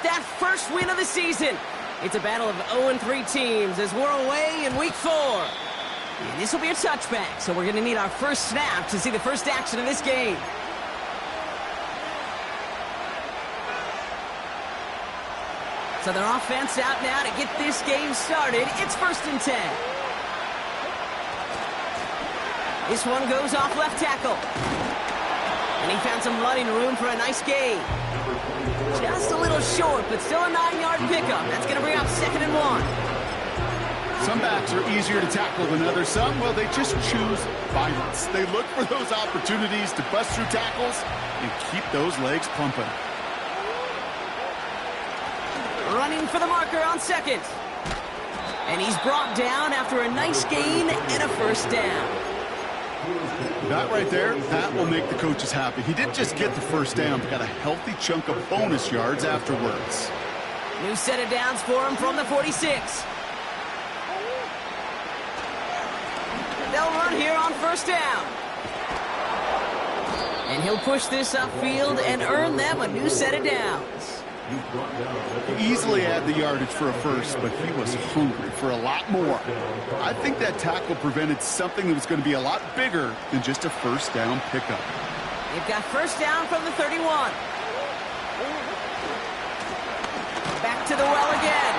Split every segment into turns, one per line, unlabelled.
that first win of the season. It's a battle of 0-3 teams as we're away in week 4. And this will be a touchback, so we're going to need our first snap to see the first action of this game. So their offense out now to get this game started. It's 1st and 10. This one goes off left tackle. And he found some running room for a nice gain. Just a little short, but still a 9-yard pickup. That's going to bring up 2nd and 1.
Some backs are easier to tackle than others. Some, well, they just choose violence. They look for those opportunities to bust through tackles and keep those legs pumping.
Running for the marker on 2nd. And he's brought down after a nice gain and a 1st down.
That right there, that will make the coaches happy. He didn't just get the 1st down, but got a healthy chunk of bonus yards afterwards.
New set of downs for him from the 46. They'll run here on 1st down. And he'll push this upfield and earn them a new set of downs.
He easily had the yardage for a 1st, but he was hungry for a lot more. I think that tackle prevented something that was going to be a lot bigger than just a 1st down pickup.
They've got 1st down from the 31. Back to the well again.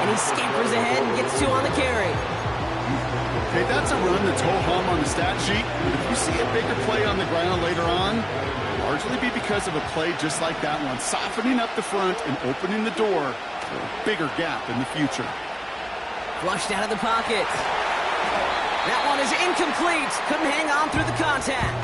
And he scampers ahead and gets 2 on the carry.
Okay, that's a run that's ho-hum on the stat sheet, but if you see a bigger play on the ground later on, largely be because of a play just like that one, softening up the front and opening the door for a bigger gap in the future.
Flushed out of the pocket. That one is incomplete. Couldn't hang on through the contact.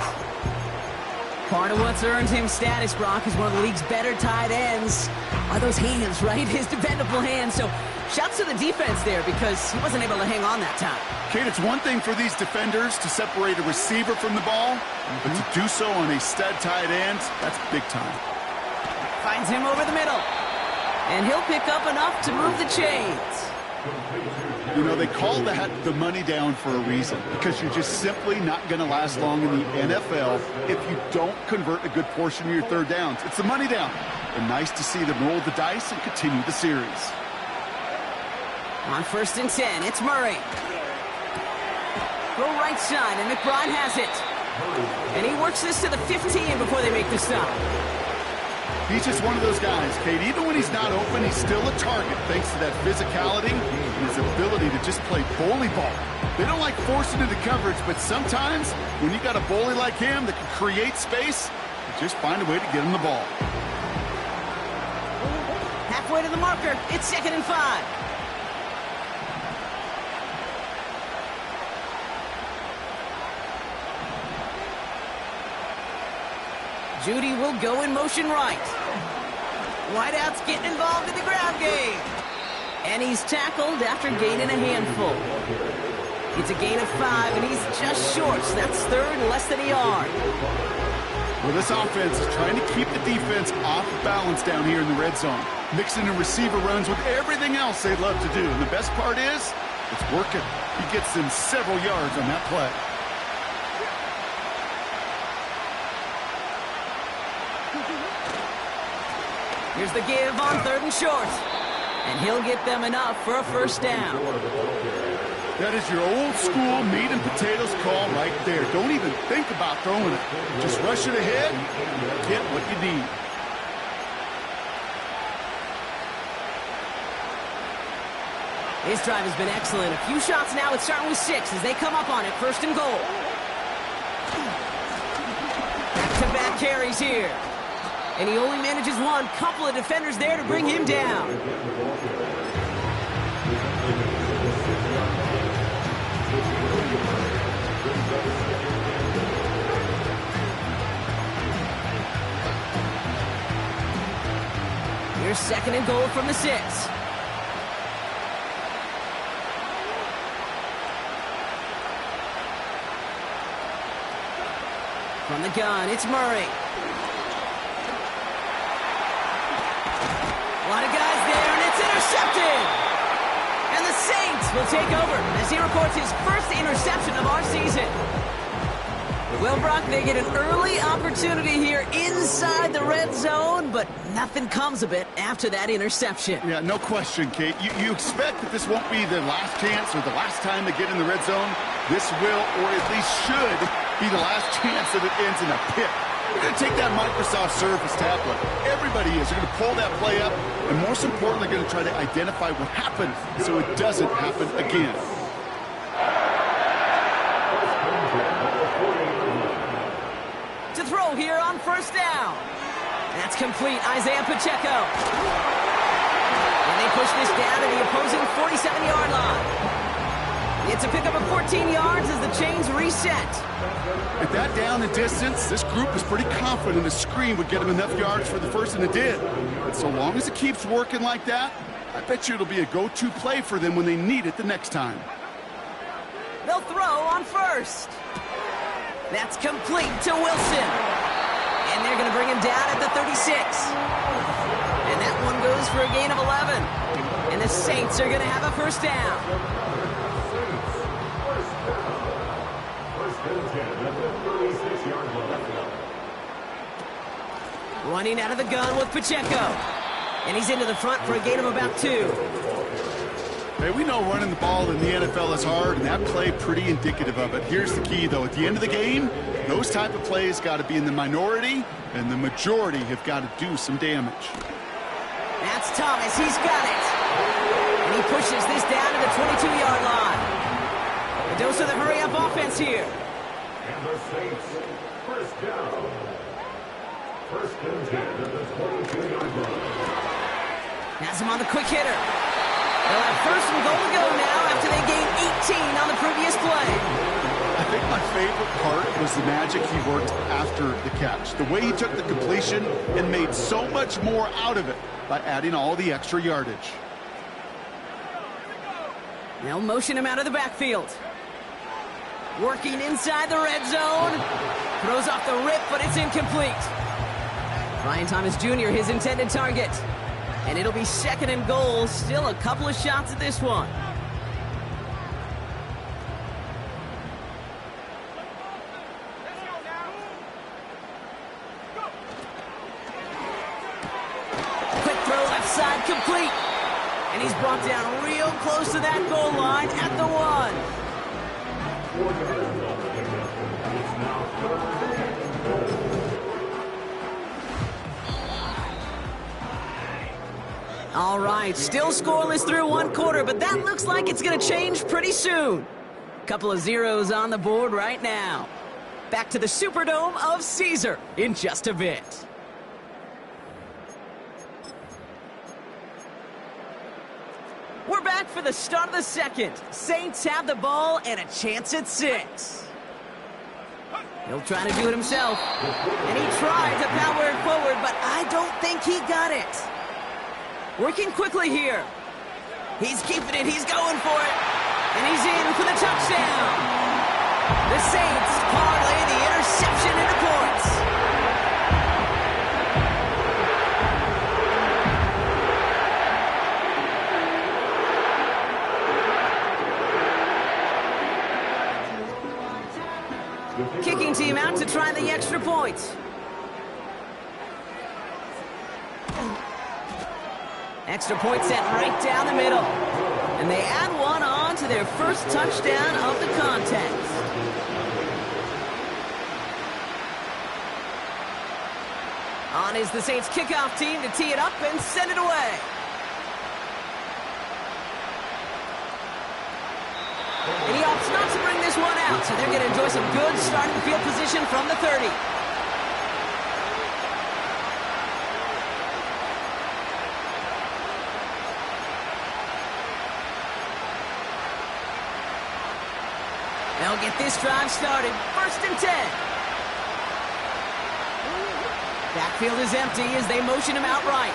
Part of what's earned him status, Brock, is one of the league's better tight ends. Are those hands, right? His dependable hands. So shouts to the defense there because he wasn't able to hang on that time.
Kate, it's one thing for these defenders to separate a receiver from the ball, but to do so on a stud tight end, that's big time.
Finds him over the middle. And he'll pick up enough to move the chains.
You know, they call that the money down for a reason, because you're just simply not going to last long in the NFL if you don't convert a good portion of your 3rd downs. It's the money down. And nice to see them roll the dice and continue the series.
On 1st and 10, it's Murray. Go right side, and McBride has it. And he works this to the 15 before they make the stop.
He's just one of those guys, Kate. Even when he's not open, he's still a target thanks to that physicality and his ability to just play bully ball. They don't like forcing into coverage, but sometimes when you got a bully like him that can create space, you just find a way to get him the ball.
Halfway to the marker, it's 2nd and 5. Judy will go in motion right. Wideout's getting involved in the ground game. And he's tackled after gaining a handful. It's a gain of 5, and he's just short. So that's 3rd and less than a yard.
Well, this offense is trying to keep the defense off balance down here in the red zone, mixing in receiver runs with everything else they love to do. And the best part is, it's working. He gets them several yards on that play.
Here's the give on 3rd and short. And he'll get them enough for a 1st down.
That is your old school meat and potatoes call right there. Don't even think about throwing it. Just rush it ahead and get what you need.
His drive has been excellent. A few shots now. It's starting with 6 as they come up on it. 1st and goal. Back-to-back carries here. And he only manages one. Couple of defenders there to bring him down. Here's 2nd and goal from the 6. From the gun, it's Murray. A lot of guys there, and it's intercepted! And the Saints will take over as he records his first interception of our season. Well, Brock, they get an early opportunity here inside the red zone, but nothing comes of it after that interception.
Yeah, no question, Kate. You expect that this won't be their last chance or the last time they get in the red zone. This will, or at least should, be the last chance that it ends in a pick. They're going to take that Microsoft Surface tablet. Everybody is. They're going to pull that play up, and most importantly, they're going to try to identify what happened so it doesn't happen again.
To throw here on first down. That's complete. Isaiah Pacheco. And they push this down to the opposing 47-yard line. It's a pickup of 14 yards as the chains reset.
At that down and distance, this group is pretty confident a screen would get them enough yards for the first, and it did. But so long as it keeps working like that, I bet you it'll be a go-to play for them when they need it the next time.
They'll throw on first. That's complete to Wilson. And they're going to bring him down at the 36. And that one goes for a gain of 11. And the Saints are going to have a first down. Running out of the gun with Pacheco. And he's into the front for a gain of about 2.
Hey, we know running the ball in the NFL is hard, and that play pretty indicative of it. Here's the key, though. At the end of the game, those type of plays got to be in the minority, and the majority have got to do some damage.
That's Thomas. He's got it. And he pushes this down to the 22-yard line. A dose of the hurry-up offense here.
And the Saints, first down. First and 10 at the 22-yard line.
Has him on the quick hitter. They'll have first and goal to go now after they gained 18 on the previous play.
I think my favorite part was the magic he worked after the catch. The way he took the completion and made so much more out of it by adding all the extra yardage.
They'll motion him out of the backfield. Working inside the red zone. Throws off the rip, but it's incomplete. Ryan Thomas Jr., his intended target. And it'll be second and goal. Still a couple of shots at this one. Quick throw left side, complete. And he's brought down real close to that goal line at the 1. All right, still scoreless through one quarter, but that looks like it's going to change pretty soon. Couple of zeros on the board right now. Back to the Superdome of Caesar in just a bit. We're back for the start of the second. Saints have the ball and a chance at 6. He'll try to do it himself. And he tried to power it forward, but I don't think he got it. Working quickly here. He's keeping it. He's going for it. And he's in for the touchdown. The Saints parlay the interception into points. Kicking team out to try the extra point. Extra point set right down the middle. And they add one on to their first touchdown of the contest. On is the Saints kickoff team to tee it up and send it away. And he opts not to bring this one out, so they're going to enjoy some good starting field position from the 30. They'll get this drive started. First and 10. Backfield is empty as they motion him out right.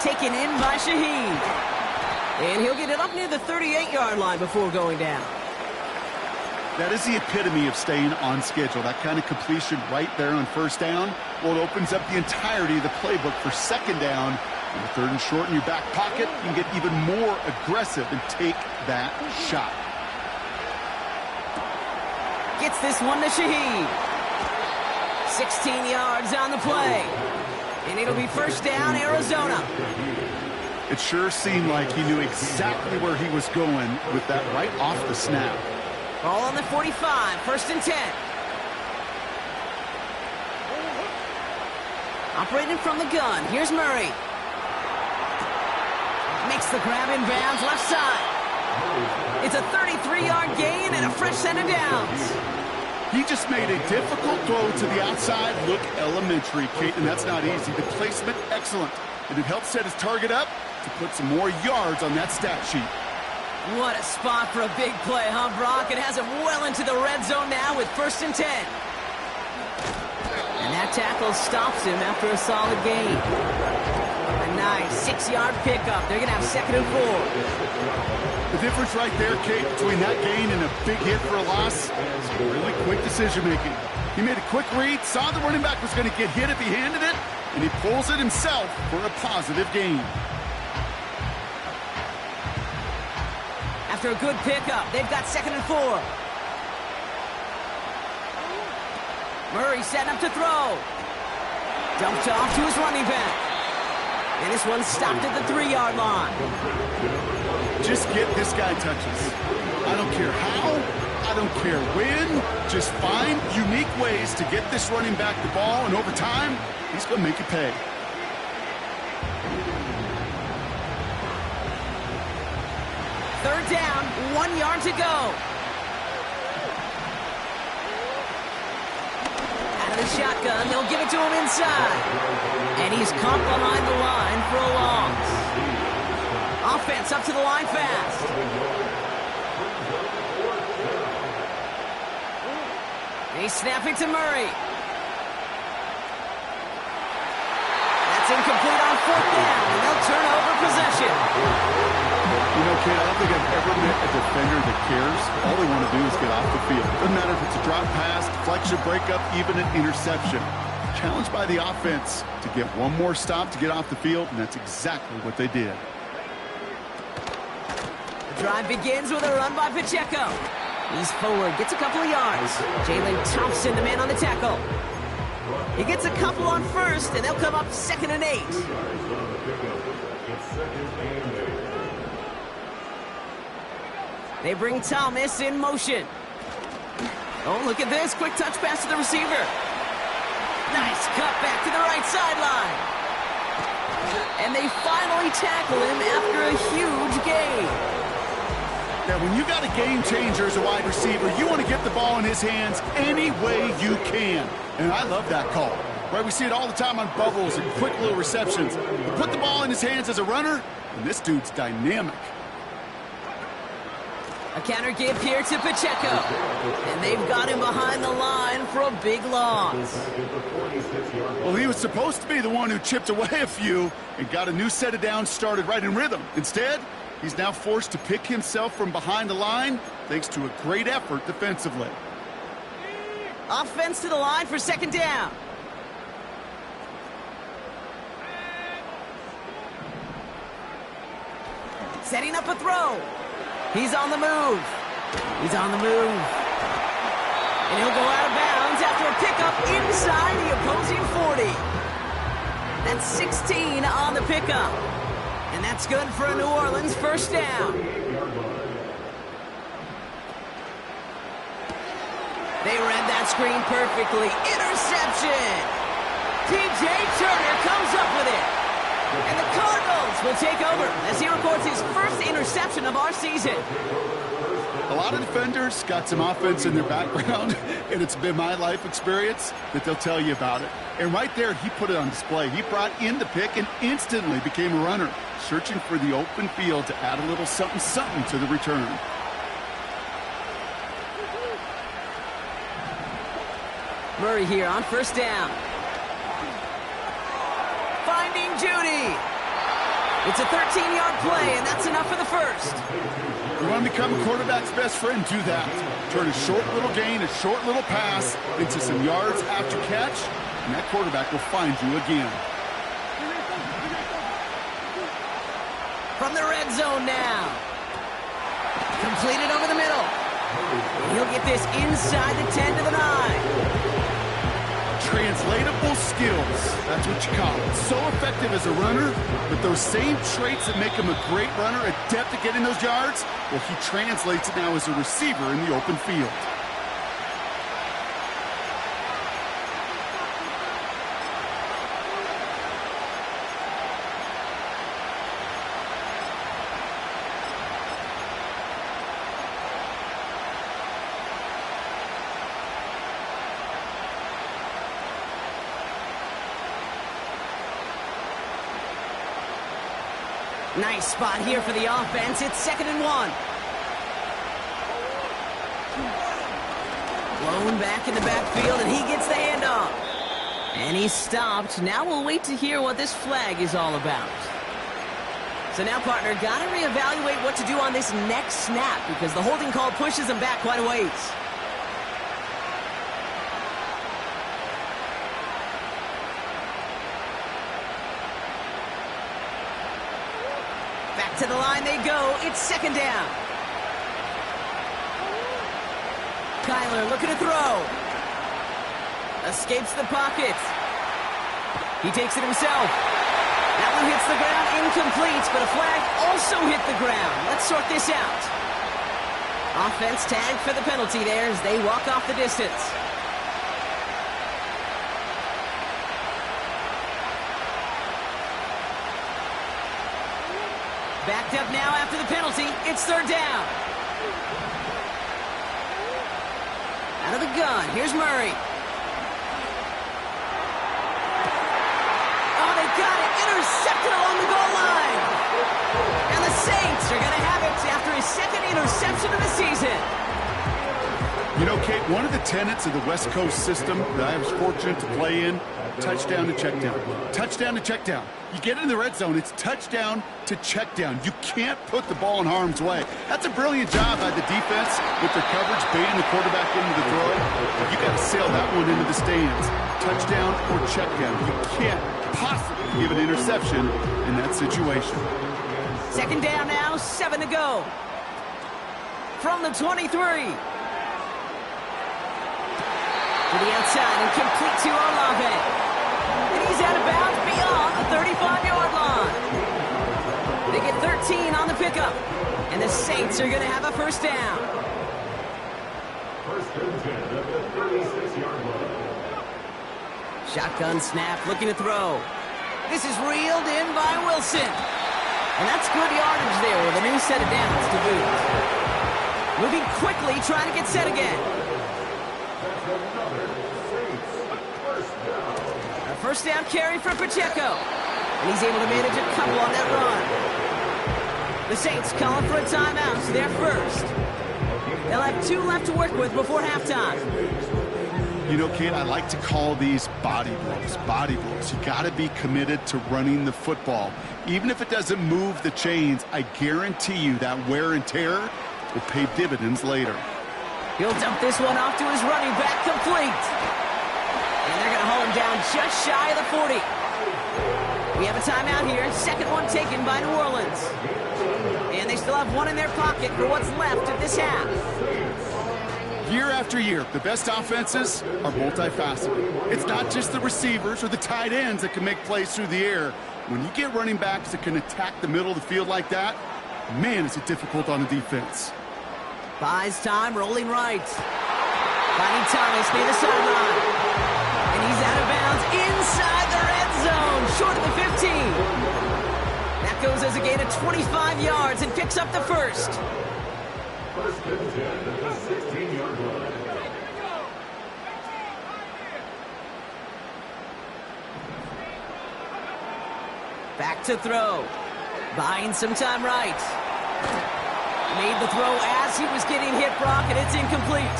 Taken in by Shaheed. And he'll get it up near the 38-yard line before going down.
That is the epitome of staying on schedule. That kind of completion right there on first down. Well, it opens up the entirety of the playbook for second down. On the third and short in your back pocket, you can get even more aggressive and take that shot.
Gets this one to Shaheed. 16 yards on the play. And it'll be first down, Arizona.
It sure seemed like he knew exactly where he was going with that right off the snap.
Ball on the 45, first and 10. Operating from the gun, here's Murray. Makes the grab in bounds, left side. It's a 33-yard gain and a fresh set of downs.
He just made a difficult throw to the outside. Look elementary, Kate, and that's not easy. The placement, excellent. And it helped set his target up to put some more yards on that stat sheet.
What a spot for a big play, huh, Brock? It has him well into the red zone now with first and 10. And that tackle stops him after a solid gain. A nice 6-yard pickup. They're going to have second and 4.
The difference right there, Kate, between that gain and a big hit for a loss is really quick decision-making. He made a quick read, saw the running back was going to get hit if he handed it, and he pulls it himself for a positive gain.
After a good pickup, they've got second and 4. Murray setting up to throw. Dumped off to his running back. And this one stopped at the 3-yard line.
Just get this guy touches. I don't care how, I don't care when. Just find unique ways to get this running back the ball, and over time, he's going to make it pay.
Third down, 1 yard to go. Out of the shotgun, they'll give it to him inside. And he's caught behind the line for a loss. Offense up to the line fast. They snap it to Murray. That's incomplete on fourth down, and they'll turn over possession.
You know, Kate, I don't think I've ever met a defender that cares. All they want to do is get off the field. Doesn't matter if it's a drop pass, deflection, breakup, even an interception. Challenged by the offense to get one more stop to get off the field, and that's exactly what they did.
The drive begins with a run by Pacheco. He's forward, gets a couple of yards. Jalen Thompson, the man on the tackle. He gets a couple on first, and they'll come up second and 8. They bring Thomas in motion. Oh, look at this. Quick touch pass to the receiver. Nice cut back to the right sideline. And they finally tackle him after a huge gain.
Now, when you got a game changer as a wide receiver, you want to get the ball in his hands any way you can. And I love that call. Right, we see it all the time on bubbles and quick little receptions. You put the ball in his hands as a runner, and this dude's dynamic.
A counter give here to Pacheco. And they've got him behind the line for a big loss.
Well, he was supposed to be the one who chipped away a few and got a new set of downs started right in rhythm. Instead, he's now forced to pick himself from behind the line thanks to a great effort defensively.
Offense to the line for second down. Setting up a throw. He's on the move. He's on the move. And he'll go out of bounds after a pickup inside the opposing 40. That's 16 on the pickup. And that's good for a New Orleans first down. They read that screen perfectly. Interception. T.J. Turner comes up with it. And the Cardinals will take over as he records his first interception of our season.
A lot of defenders got some offense in their background, and it's been my life experience that they'll tell you about it. And right there, he put it on display. He brought in the pick and instantly became a runner, searching for the open field to add a little something-something to the return.
Murray here on first down. Finding Judy. It's a 13-yard play, and that's enough for the first.
You want to become a quarterback's best friend, do that. Turn a short little gain, a short little pass into some yards after catch, and that quarterback will find you again.
From the red zone now. Completed over the middle. He'll get this inside the 10 to the 9.
Translatable skills. That's what you call it. So effective as a runner, but those same traits that make him a great runner, adept at getting those yards, well, he translates it now as a receiver in the open field.
Nice spot here for the offense. It's 2nd and 1. Blown back in the backfield, and he gets the handoff. And he's stopped. Now we'll wait to hear what this flag is all about. So now, partner, got to reevaluate what to do on this next snap because the holding call pushes him back quite a ways. Back to the line they go. It's 2nd down. Kyler looking to throw. Escapes the pocket. He takes it himself. That one hits the ground, incomplete, but a flag also hit the ground. Let's sort this out. Offense tagged for the penalty there as they walk off the distance. Backed up now after the penalty. It's 3rd down. Out of the gun. Here's Murray. Oh, they got it. Intercepted along the goal line. And the Saints are going to have it after his 2nd interception of the season.
You know, Kate, one of the tenets of the West Coast system that I was fortunate to play in, touchdown to check down. Touchdown to check down. You get in the red zone, it's touchdown to check down. You can't put the ball in harm's way. That's a brilliant job by the defense with their coverage, baiting the quarterback into the throw. You got to sail that one into the stands. Touchdown or check down. You can't possibly give an interception in that situation.
2nd down now, 7 to go. From the 23. To the outside and complete to Olave. And he's out of bounds beyond the 35-yard line. They get 13 on the pickup. And the Saints are going to have a 1st down.
1st and 10 at the 36-yard line.
Shotgun snap, looking to throw. This is reeled in by Wilson. And that's good yardage there with a new set of downs to boot. Moving quickly, trying to get set again. A 1st down carry for Pacheco. And he's able to manage a couple on that run. The Saints calling for a timeout, so they're first. They'll have 2 left to work with before halftime.
You know, Kate, I like to call these body blows. Body blows. You got to be committed to running the football. Even if it doesn't move the chains, I guarantee you that wear and tear will pay dividends later.
He'll dump this one off to his running back, complete. And they're going to haul him down just shy of the 40. We have a timeout here. 2nd one taken by New Orleans. And they still have 1 in their pocket for what's left of this half.
Year after year, the best offenses are multifaceted. It's not just the receivers or the tight ends that can make plays through the air. When you get running backs that can attack the middle of the field like that, man, is it difficult on the defense.
Buys time, rolling right. Finding Thomas near the sideline. And he's out of bounds inside the red zone, short of the 15. That goes as a gain of 25 yards and picks up the 1st.
1st and 10 at the 16-yard line.
Back to throw. Buying some time right. Made the throw as he was getting hit, Brock, and it's incomplete.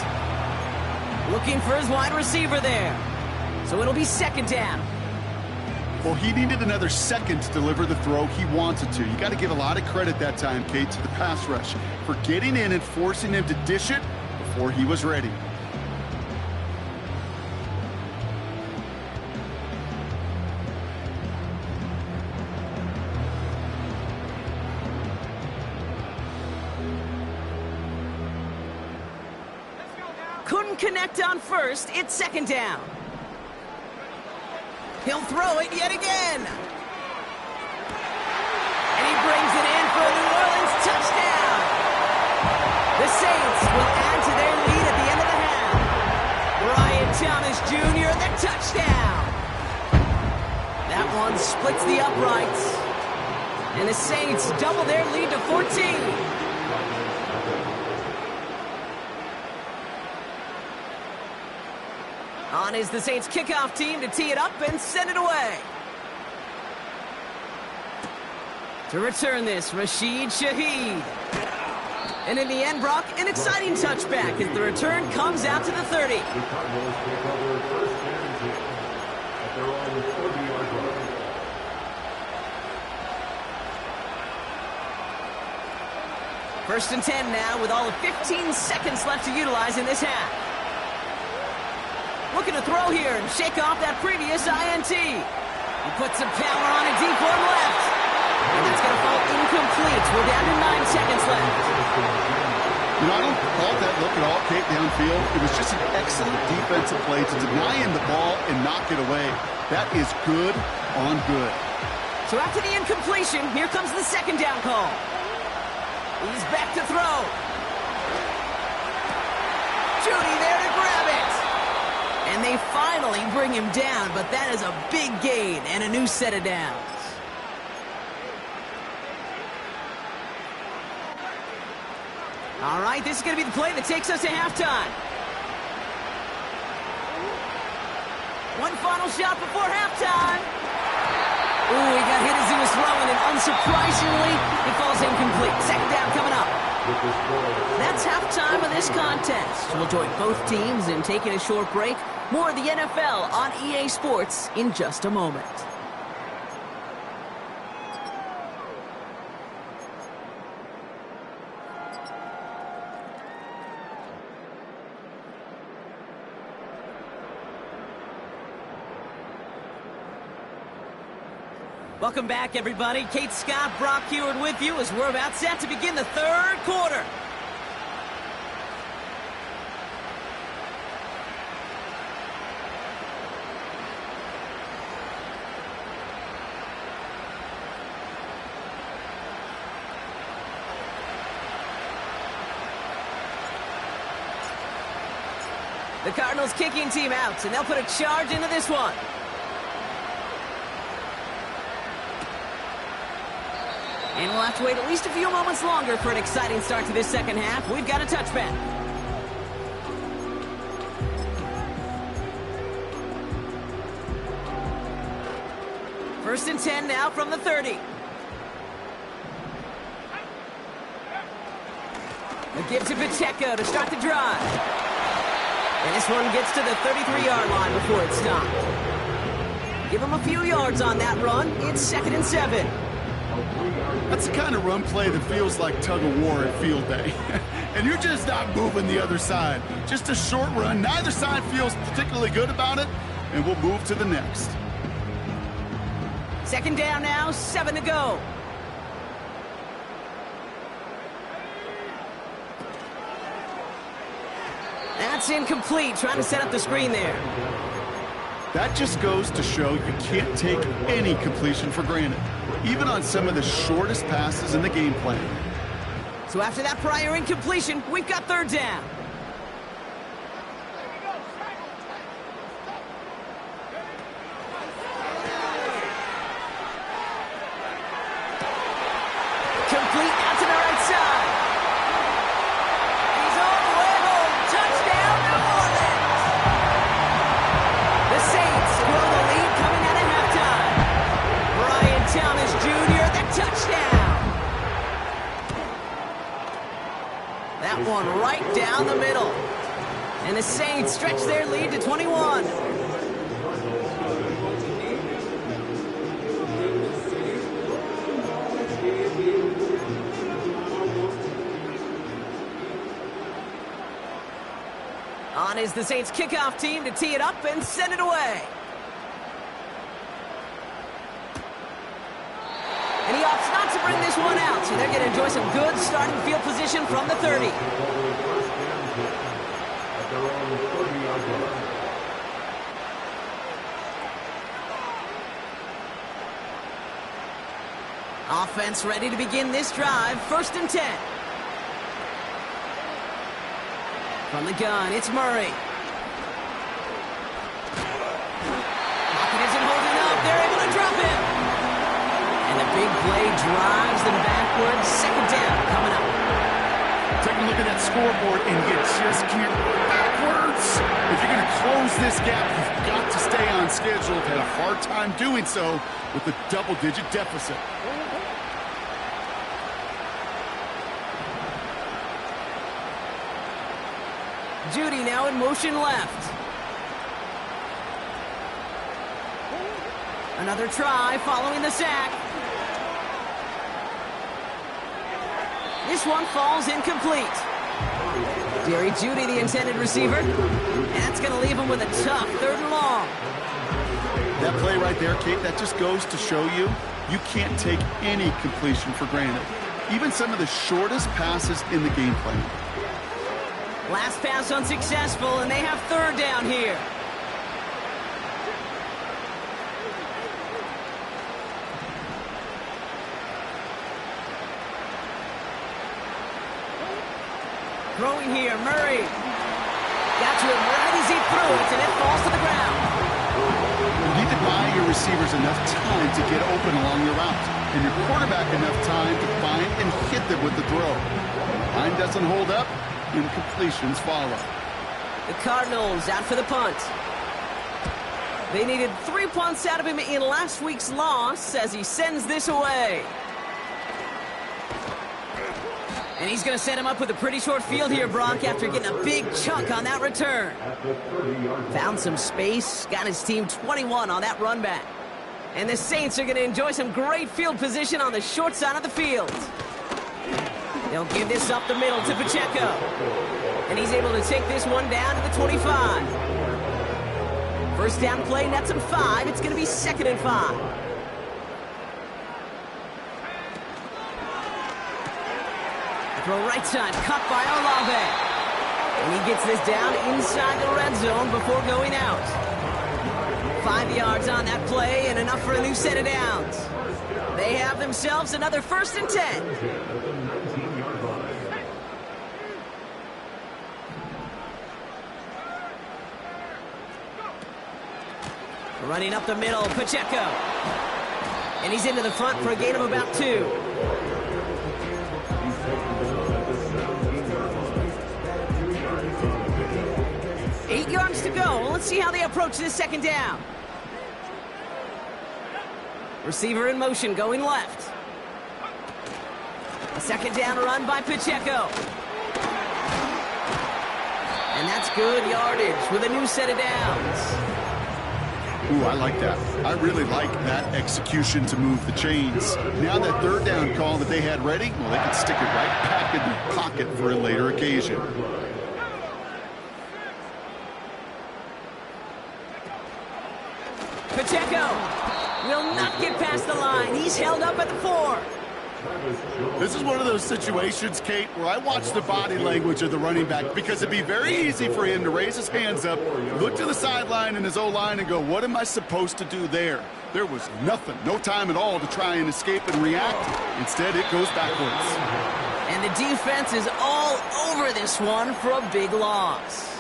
Looking for his wide receiver there. So it'll be 2nd down.
Well, he needed another second to deliver the throw he wanted to. You got to give a lot of credit that time, Kate, to the pass rush for getting in and forcing him to dish it before he was ready.
couldn't connect on first. It's second down. He'll throw it yet again. And he brings it in for a New Orleans touchdown. The Saints will add to their lead at the end of the half. Brian Thomas Jr., the touchdown. That one splits the uprights. And the Saints double their lead to 14. On is the Saints kickoff team to tee it up and send it away. To return this, Rashid Shaheed. And in the end, Brock, an exciting touchback as the return comes out to the 30.
The Cardinals take over first and 10 at their own 40-yard line.
First and 10 now with all of 15 seconds left to utilize in this half. Looking to throw here and shake off that previous INT. He puts some power on a deep one left. And that's going to fall incomplete. We're down to 9 seconds left.
You know, I don't fault that look at all, Kate, downfield. It was just an excellent defensive play to deny him the ball and knock it away. That is good on good.
So after the incompletion, here comes the second down call. He's back to throw. Judy there to grab it. And they finally bring him down, but that is a big gain and a new set of downs. All right, this is going to be the play that takes us to halftime. One final shot before halftime. Ooh, he got hit as he was throwing, and unsurprisingly, it falls incomplete. Second down coming up. That's halftime of this contest. We'll join both teams in taking a short break. More of the NFL on EA Sports in just a moment. Welcome back, everybody. Kate Scott, Brock Huard with you as we're about set to begin the third quarter. The Cardinals kicking team out, and they'll put a charge into this one. And we'll have to wait at least a few moments longer for an exciting start to this second half. We've got a touchback. First and 10 now from the 30. A give to Pacheco to start the drive. And this one gets to the 33-yard line before it's stopped. Give him a few yards on that run. It's second and 7.
That's the kind of run play that feels like tug-of-war at field day. And you're just not moving the other side. Just a short run. Neither side feels particularly good about it, and we'll move to the next.
Second down now, 7 to go. That's incomplete, trying to set up the screen there.
That just goes to show you can't take any completion for granted, even on some of the shortest passes in the game plan.
So after that prior incompletion, we've got third down. Complete out to the right side. He's all the way home. Touchdown, New Orleans. The Saints grow the lead coming out of halftime. Brian Thomas Jr., the touchdown. That one right down the middle. And the Saints stretch their lead to 21. On is the Saints kickoff team to tee it up and send it away. And he opts not to bring this one out, so they're going to enjoy some good starting field position from the 30.
at their own 30-yard line.
Offense ready to begin this drive. 1st and 10. From the gun, it's Murray. Pocket isn't holding up. They're able to drop him. And the big play drives them backwards. 2nd down coming up.
Take a look at that scoreboard, and you just can't go backwards. If you're going to close this gap, you've got to stay on schedule. Had a hard time doing so with a double-digit deficit.
Judy now in motion left. Another try following the sack. This one falls incomplete. Jerry Judy, the intended receiver. And that's going to leave him with a tough 3rd and long.
That play right there, Kate, that just goes to show you, you can't take any completion for granted. Even some of the shortest passes in the game plan.
Last pass unsuccessful, and they have 3rd down here. Throwing here, Murray. Got to him right as he threw it, and it falls to the ground.
You need to buy your receivers enough time to get open along your route, and your quarterback enough time to find and hit them with the throw. Line doesn't hold up, incompletions follow.
The Cardinals out for the punt. They needed 3 punts out of him in last week's loss as he sends this away. And he's going to set him up with a pretty short field here, Brock, after getting a big chunk on that return. Found some space, got his team 21 on that run back. And the Saints are going to enjoy some great field position on the short side of the field. They'll give this up the middle to Pacheco. And he's able to take this one down to the 25. 1st down play, nets him 5. It's going to be 2nd and 5. Throw right side, cut by Olave. And he gets this down inside the red zone before going out. 5 yards on that play and enough for a new set of downs. They have themselves another 1st and 10. Running up the middle, Pacheco. And he's into the front for a gain of about 2. 8 yards to go. Let's see how they approach this 2nd down. Receiver in motion, going left. A 2nd down run by Pacheco. And that's good yardage with a new set of downs.
Ooh, I like that. I really like that execution to move the chains. Now that 3rd down call that they had ready, well, they can stick it right back in their pocket for a later occasion.
Pacheco will not get past the line. He's held up at the 4.
This is one of those situations, Kate, where I watch the body language of the running back because it'd be very easy for him to raise his hands up, look to the sideline in his O-line and go, what am I supposed to do there? There was nothing, no time at all to try and escape and react. Instead, it goes backwards.
And the defense is all over this one for a big loss.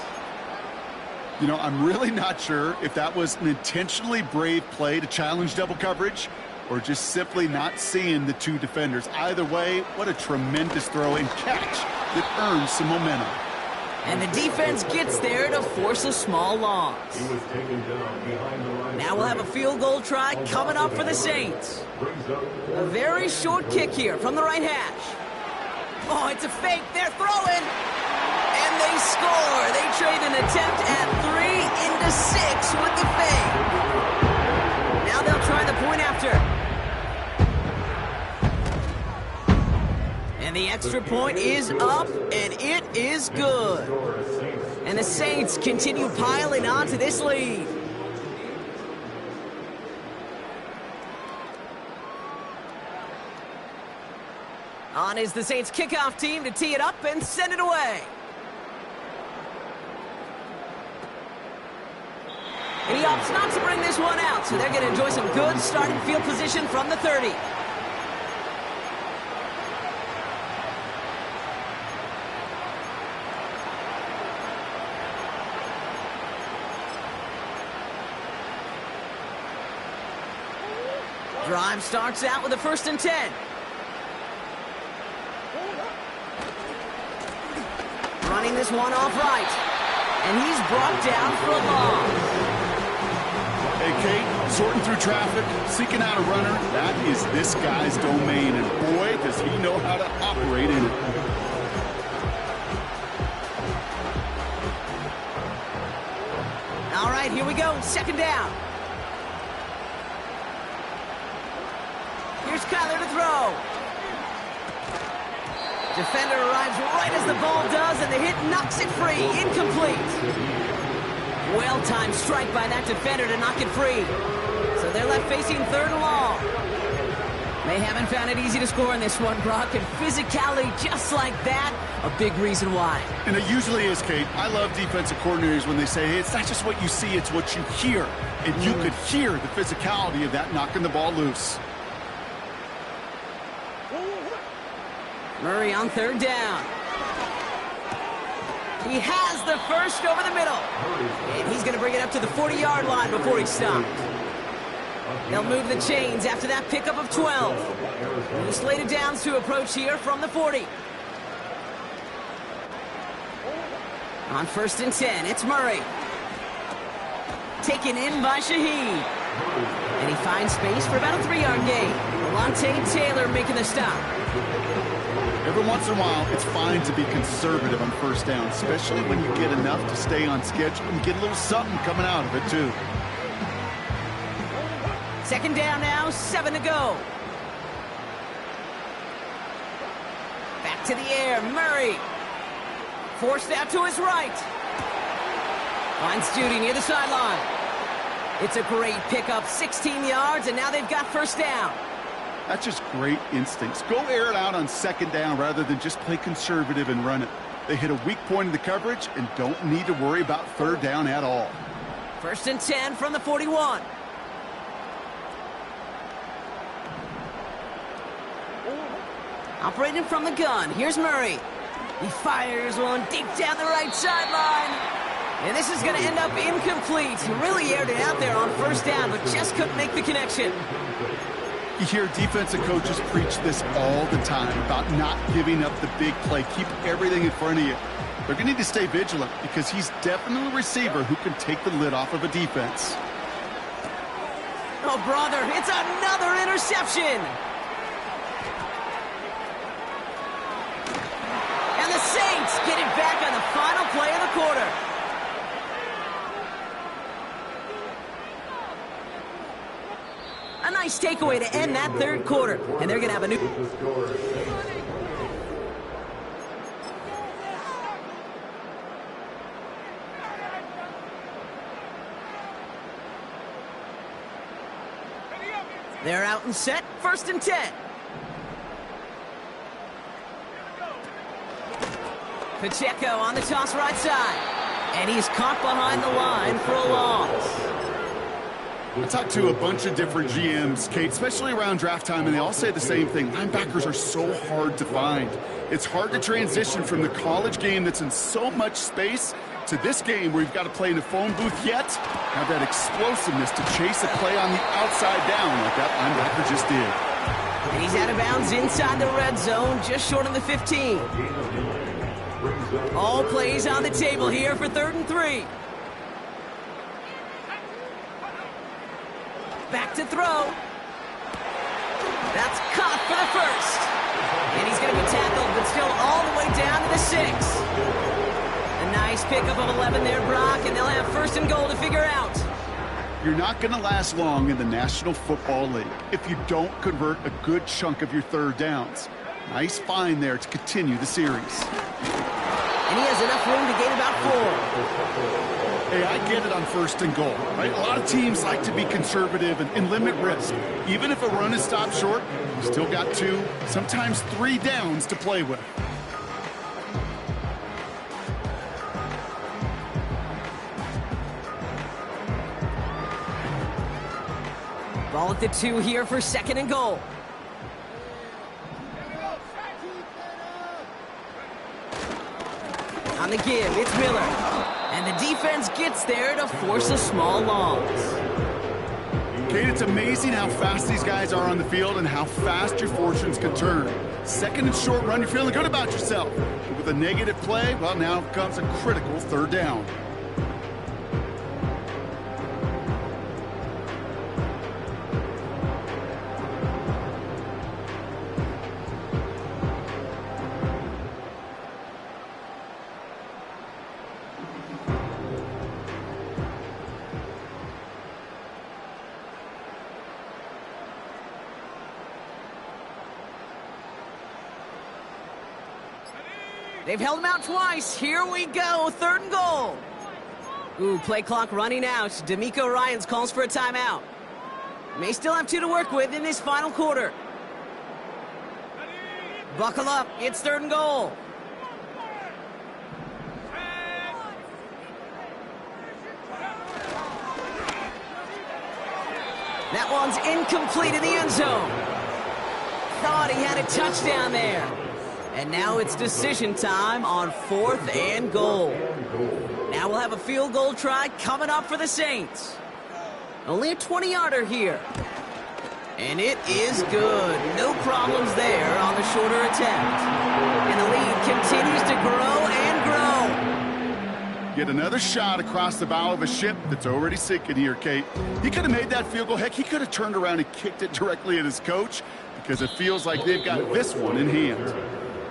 You know, I'm really not sure if that was an intentionally brave play to challenge double coverage or just simply not seeing the 2 defenders. Either way, what a tremendous throw and catch that earns some momentum.
And the defense gets there to force a small loss. Now we'll have a field goal try coming up for the Saints. A very short kick here from the right hash. Oh, it's a fake. They're throwing. And they score. They trade an attempt at 3 into 6 with the fake. Now they'll try the point after. And the extra point is up, and it is good. And the Saints continue piling on to this lead. On is the Saints kickoff team to tee it up and send it away. And he opts not to bring this one out, so they're going to enjoy some good starting field position from the 30. Drive starts out with a 1st and 10. Running this one off right. And he's brought down for a loss.
Hey, Kate, sorting through traffic, seeking out a runner, that is this guy's domain, and boy, does he know how to operate in it.
All right, here we go, 2nd down. Here's Kyler to throw. Defender arrives right as the ball does, and the hit knocks it free. Incomplete. Well-timed strike by that defender to knock it free. So they're left facing 3rd and long. They haven't found it easy to score in this one, Brock, and physicality just like that, a big reason why.
And it usually is, Kate. I love defensive coordinators when they say, hey, it's not just what you see, it's what you hear. And you could hear the physicality of that knocking the ball loose.
Murray on 3rd down. He has the first over the middle. And he's going to bring it up to the 40-yard line before he stopped. They'll move the chains after that pickup of 12. New slated downs to approach here from the 40. On 1st and 10, it's Murray. Taken in by Shaheed. And he finds space for about a 3-yard gain. Alontae Taylor making the stop.
Every once in a while, it's fine to be conservative on 1st down, especially when you get enough to stay on schedule and get a little something coming out of it, too.
2nd down now, 7 to go. Back to the air, Murray. Forced out to his right. Finds Judy near the sideline. It's a great pickup, 16 yards, and now they've got 1st down.
That's just great instincts. Go air it out on 2nd down rather than just play conservative and run it. They hit a weak point in the coverage and don't need to worry about 3rd down at all.
1st and 10 from the 41. Operating from the gun, here's Murray. He fires one deep down the right sideline. And this is going to end up incomplete. He really aired it out there on 1st down, but just couldn't make the connection.
You hear defensive coaches preach this all the time about not giving up the big play. Keep everything in front of you. They're going to need to stay vigilant because he's definitely a receiver who can take the lid off of a defense.
Oh, brother, it's another interception. And the Saints get it back on the final play of the quarter. A nice takeaway to end that 3rd quarter. And they're going to have a new... They're out and set. 1st and 10. Pacheco on the toss right side. And he's caught behind the line for a loss.
I talked to a bunch of different GMs, Kate, especially around draft time, and they all say the same thing. Linebackers are so hard to find. It's hard to transition from the college game that's in so much space to this game where you've got to play in a phone booth yet have that explosiveness to chase a play on the outside down like that linebacker just did.
And he's out of bounds inside the red zone, just short of the 15. All plays on the table here for 3rd and 3. Back to throw. That's caught for the 1st. And he's going to be tackled, but still all the way down to the 6. A nice pickup of 11 there, Brock, and they'll have 1st and goal to figure out.
You're not going to last long in the National Football League if you don't convert a good chunk of your 3rd downs. Nice find there to continue the series.
And he has enough room to gain about 4.
Hey, I get it on 1st and goal, right? A lot of teams like to be conservative and limit risk. Even if a run is stopped short, you still got 2, sometimes 3 downs to play with.
Ball at the 2 here for 2nd and goal. On the give, it's Miller. And the defense gets there to force a small loss.
Kate, it's amazing how fast these guys are on the field and how fast your fortunes can turn. 2nd and short run, you're feeling good about yourself. But with a negative play, well, now comes a critical 3rd down.
They've held him out twice. Here we go, 3rd and goal. Ooh, play clock running out. D'Amico Ryans calls for a timeout. May still have 2 to work with in this final quarter. Buckle up, it's 3rd and goal. That one's incomplete in the end zone. Thought he had a touchdown there. And now it's decision time on 4th and goal. Now we'll have a field goal try coming up for the Saints. Only a 20-yarder here. And it is good. No problems there on the shorter attempt. And the lead continues to grow and grow.
Get another shot across the bow of a ship that's already sinking here, Kate. He could have made that field goal. Heck, he could have turned around and kicked it directly at his coach because it feels like they've got this one in hand.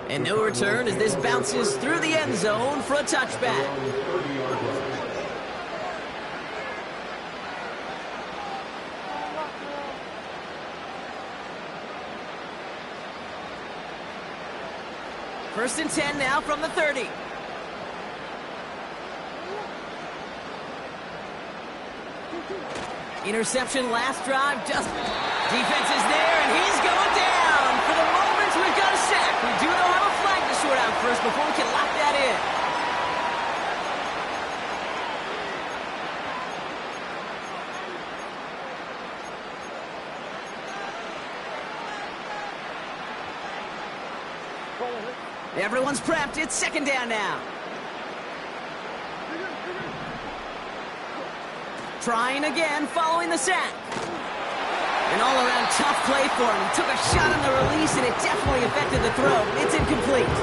And no return as this bounces through the end zone for a touchback. First and 10 now from the 30. Interception last drive. Just defense is there, and he's going down. For the moment, we've got a sack. We do know have a flag to sort out first before we can lock that in. Everyone's prepped. It's 2nd down now. Trying again following the sack. An all-around tough play for him. He took a shot on the release, and it definitely affected the throw. It's incomplete.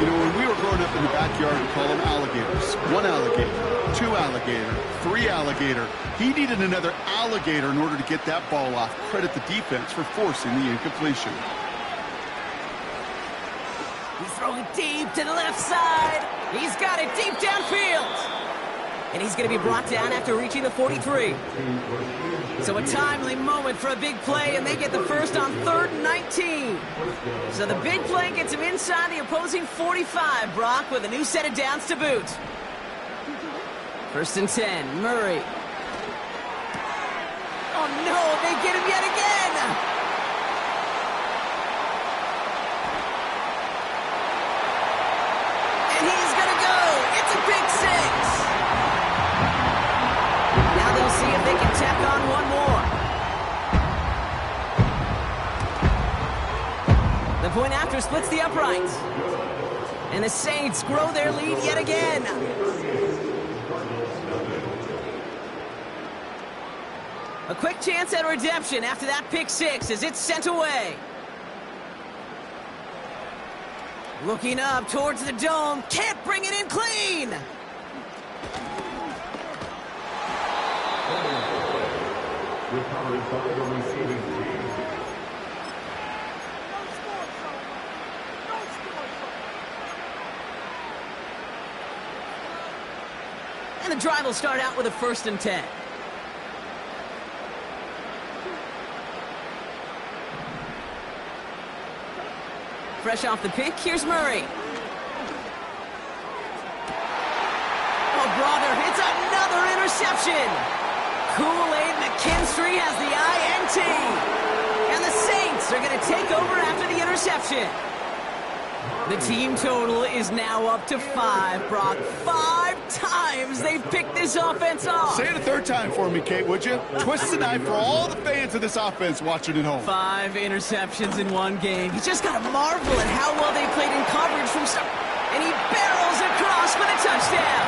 You know, when we were growing up in the backyard, we call them alligators. 1 alligator, 2 alligator, 3 alligator. He needed another alligator in order to get that ball off. Credit the defense for forcing the incompletion.
He's throwing deep to the left side. He's got it deep downfield. And he's going to be brought down after reaching the 43. So a timely moment for a big play, and they get the first on 3rd and 19. So the big play gets him inside the opposing 45, Brock, with a new set of downs to boot. 1st and 10, Murray. Oh no, they get him yet again! And he's gonna go! It's a big 6! Now they'll see if they can tack on one more. The point after splits the uprights. And the Saints grow their lead yet again. A quick chance at redemption after that pick 6 as it's sent away. Looking up towards the dome. Can't bring it in clean.
Recovered by the receiving team.
And the drive will start out with a 1st and 10. Fresh off the pick, here's Murray. Oh, brother, it's another interception. Kool-Aid McKinstry has the INT. And the Saints are going to take over after the interception. The team total is now up to 5, Brock. 5 times they've picked this offense off.
Say it a third time for me, Kate, would you? Twist the knife for all the fans of this offense watching at home.
5 interceptions in one game. You just got to marvel at how well they played in coverage from start. And he barrels across for the touchdown.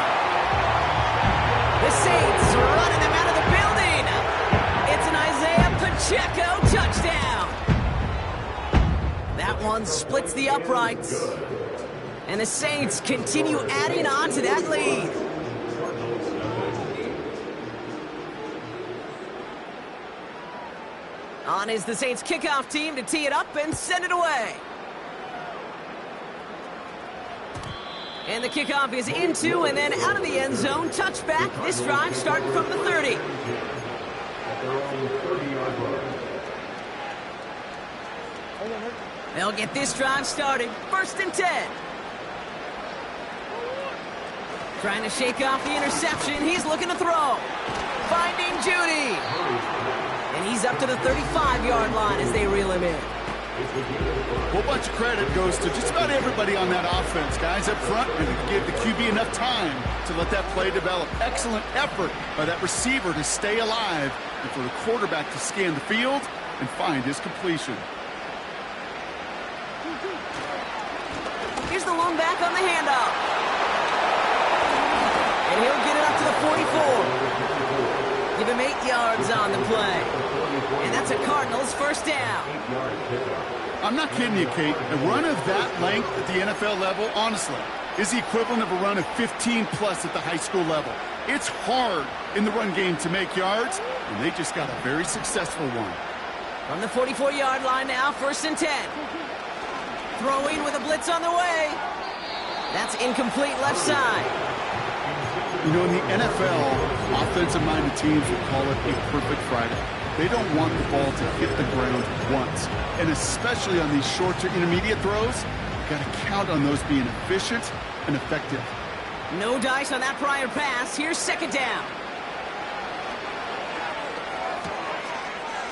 The Saints running them out of the building. It's an Isaiah Pacheco touchdown. That one splits the uprights. And the Saints continue adding on to that lead. On is the Saints kickoff team to tee it up and send it away. And the kickoff is into and then out of the end zone. Touchback. This drive starting from the 30. They'll get this drive started. 1st and 10. Trying to shake off the interception. He's looking to throw. Finding Judy. And he's up to the 35-yard line as they reel him in.
A whole bunch of credit goes to just about everybody on that offense. Guys up front really give the QB enough time to let that play develop. Excellent effort by that receiver to stay alive and for the quarterback to scan the field and find his completion.
Here's the lone back on the handoff. And he'll get it up to the 44. Give him 8 yards on the play. And that's a Cardinals first down.
I'm not kidding you, Kate. A run of that length at the NFL level, honestly, is the equivalent of a run of 15-plus at the high school level. It's hard in the run game to make yards, and they just got a very successful one.
From the 44-yard line now, 1st and 10. Throwing with a blitz on the way. That's incomplete left side.
You know, in the NFL, offensive-minded teams would call it a perfect Friday. They don't want the ball to hit the ground once. And especially on these short to intermediate throws, you've got to count on those being efficient and effective.
No dice on that prior pass. Here's 2nd down.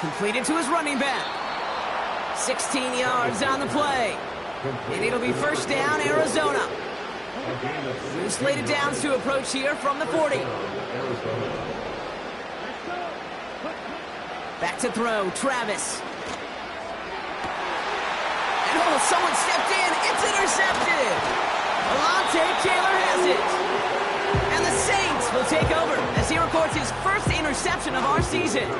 Completed to his running back. 16 yards on the play. And it'll be 1st down, Arizona. New slated downs to approach here from the 40. Back to throw, Travis. And someone stepped in. It's intercepted. Alontae Taylor has it. And the Saints will take over as he records his 1st interception of our season.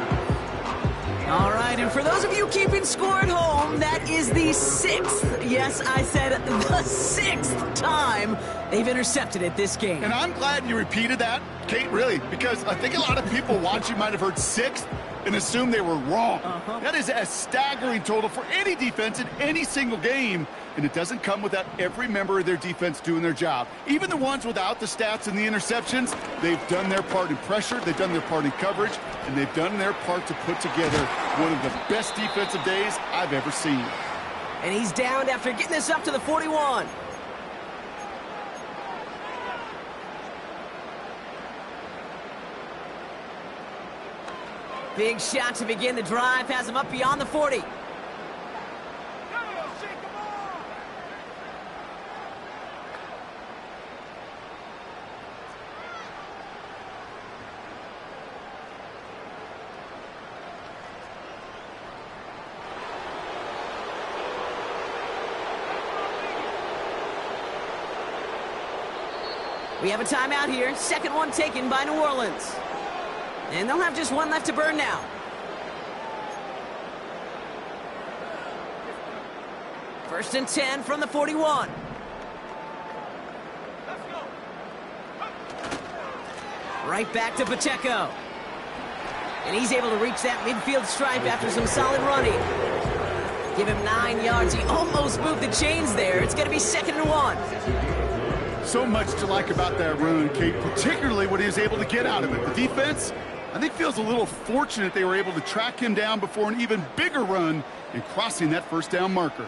All right, and for those of you keeping score at home, that is the 6th, yes, I said the 6th time they've intercepted it this game.
And I'm glad you repeated that, Kate, really, because I think a lot of people watching might have heard 6th and assumed they were wrong. That is a staggering total for any defense in any single game, and it doesn't come without every member of their defense doing their job. Even the ones without the stats and the interceptions, they've done their part in pressure, they've done their part in coverage, and they've done their part to put together one of the best defensive days I've ever seen.
And he's downed after getting this up to the 41. Big shot to begin the drive, has him up beyond the 40. We have a timeout here. 2nd one taken by New Orleans. And they'll have just one left to burn now. First and 10 from the 41. Right back to Pacheco. And he's able to reach that midfield stripe after some solid running. Give him 9 yards. He almost moved the chains there. It's going to be 2nd and 1.
So much to like about that run, Kate, particularly what he was able to get out of it. The defense, I think, feels a little fortunate they were able to track him down before an even bigger run and crossing that 1st down marker.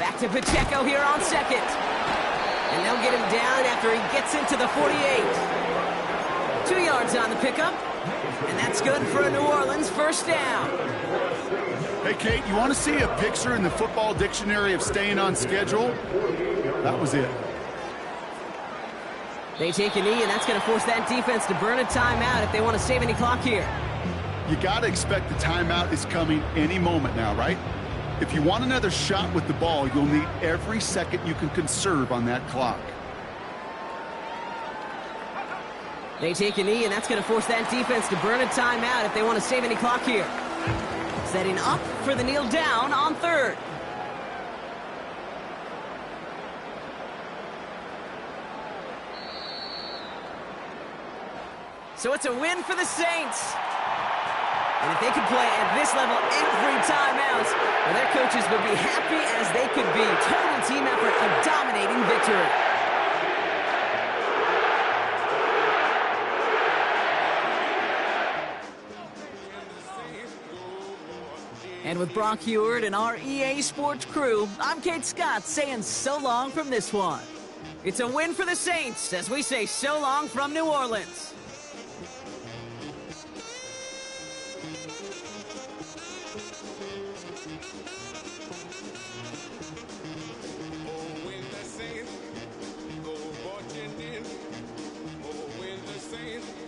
Back to Pacheco here on 2nd. And they'll get him down after he gets into the 48. 2 yards on the pickup. And that's good for a New Orleans first down.
Hey, Kate, you want to see a picture in the football dictionary of staying on schedule? That was it.
They take a knee, and that's going to force that defense to burn a timeout if they want to save any clock here.
You got to expect the timeout is coming any moment now, right? If you want another shot with the ball, you'll need every second you can conserve on that clock.
They take a knee, and that's going to force that defense to burn a timeout if they want to save any clock here. Setting up for the kneel down on third. So it's a win for the Saints. And if they could play at this level every time out, well, their coaches would be happy as they could be. Total team effort, a dominating victory. And with Brock Huard and our EA Sports crew, I'm Kate Scott saying so long from this one. It's a win for the Saints as we say so long from New Orleans.